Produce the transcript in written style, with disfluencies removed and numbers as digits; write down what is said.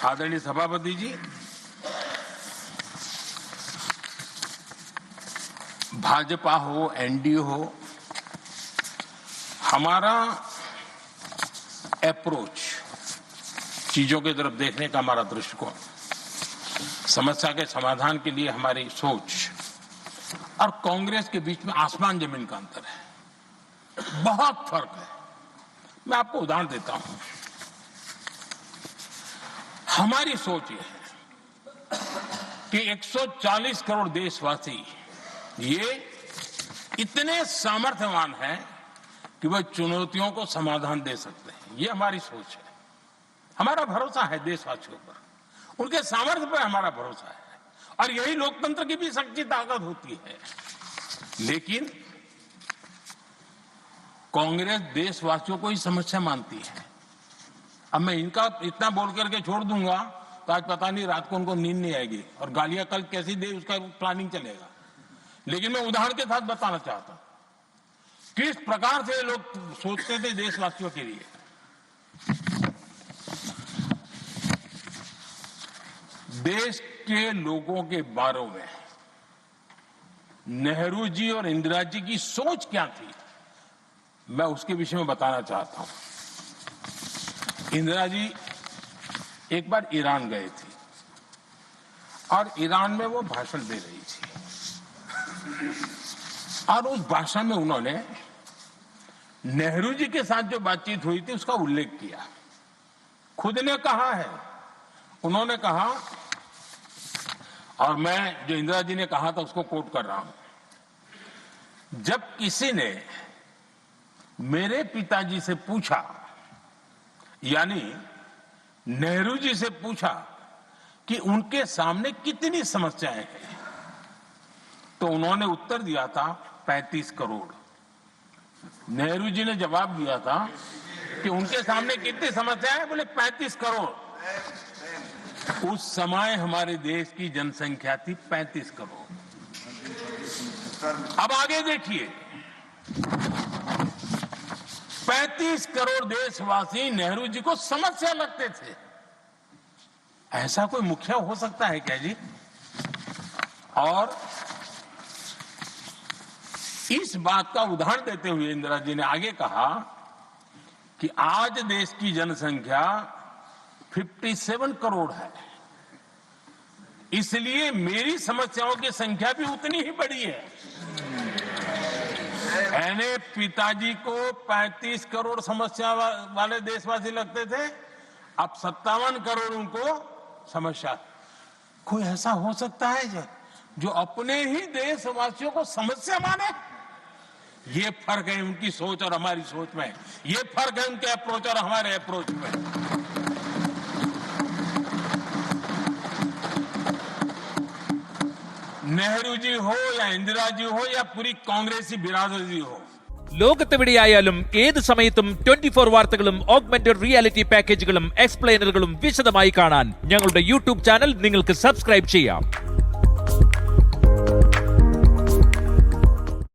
आदरणीय सभापति जी, भाजपा हो, एनडीए हो, हमारा अप्रोच, चीजों की तरफ देखने का हमारा दृष्टिकोण, समस्या के समाधान के लिए हमारी सोच और कांग्रेस के बीच में आसमान जमीन का अंतर है, बहुत फर्क है। मैं आपको उदाहरण देता हूं। हमारी सोच ये है कि 140 करोड़ देशवासी ये इतने सामर्थ्यवान हैं कि वह चुनौतियों को समाधान दे सकते हैं। ये हमारी सोच है, हमारा भरोसा है देशवासियों पर, उनके सामर्थ्य पर हमारा भरोसा है और यही लोकतंत्र की भी सच्ची ताकत होती है। लेकिन कांग्रेस देशवासियों को ही समस्या मानती है। अब मैं इनका इतना बोल करके छोड़ दूंगा तो आज पता नहीं रात को उनको नींद नहीं आएगी और गालियां कल कैसी दे उसका प्लानिंग चलेगा। लेकिन मैं उदाहरण के साथ बताना चाहता हूं किस प्रकार से लोग सोचते थे देशवासियों के लिए। देश के लोगों के बारे में नेहरू जी और इंदिरा जी की सोच क्या थी, मैं उसके विषय में बताना चाहता हूं। इंदिरा जी एक बार ईरान गए थे और ईरान में वो भाषण दे रही थी और उस भाषण में उन्होंने नेहरू जी के साथ जो बातचीत हुई थी उसका उल्लेख किया। खुद ने कहा है, उन्होंने कहा, और मैं जो इंदिरा जी ने कहा था उसको कोट कर रहा हूं, जब किसी ने मेरे पिताजी से पूछा, यानी नेहरू जी से पूछा कि उनके सामने कितनी समस्याएं हैं, तो उन्होंने उत्तर दिया था 35 करोड़। नेहरू जी ने जवाब दिया था कि उनके सामने कितनी समस्याएं हैं, बोले 35 करोड़। उस समय हमारे देश की जनसंख्या थी 35 करोड़। अब आगे देखिए, 35 करोड़ देशवासी नेहरू जी को समस्या लगते थे। ऐसा कोई मुखिया हो सकता है क्या जी? और इस बात का उदाहरण देते हुए इंदिरा जी ने आगे कहा कि आज देश की जनसंख्या 57 करोड़ है, इसलिए मेरी समस्याओं की संख्या भी उतनी ही बड़ी है। यानी पिताजी को 35 करोड़ समस्या वाले देशवासी लगते थे, अब 57 करोड़ उनको समस्या। कोई ऐसा हो सकता है जो अपने ही देशवासियों को समस्या माने? ये फर्क है उनकी सोच और हमारी सोच में, ये फर्क है उनके अप्रोच और हमारे अप्रोच में। नेहरू जी हो या इंदिरा जी हो या पूरी कांग्रेसी बिरादरी हो, ലോകത്തെവിടെയായാലും ഏത് സമയത്തും 24 വാർത്തകളും ഓഗ്മെന്റഡ് റിയാലിറ്റി പാക്കേജുകളും എക്സ്പ്ലെയിനറുകളും വിശദമായി കാണാൻ ഞങ്ങളുടെ യൂട്യൂബ് ചാനൽ നിങ്ങൾക്ക് സബ്സ്ക്രൈബ് ചെയ്യാം.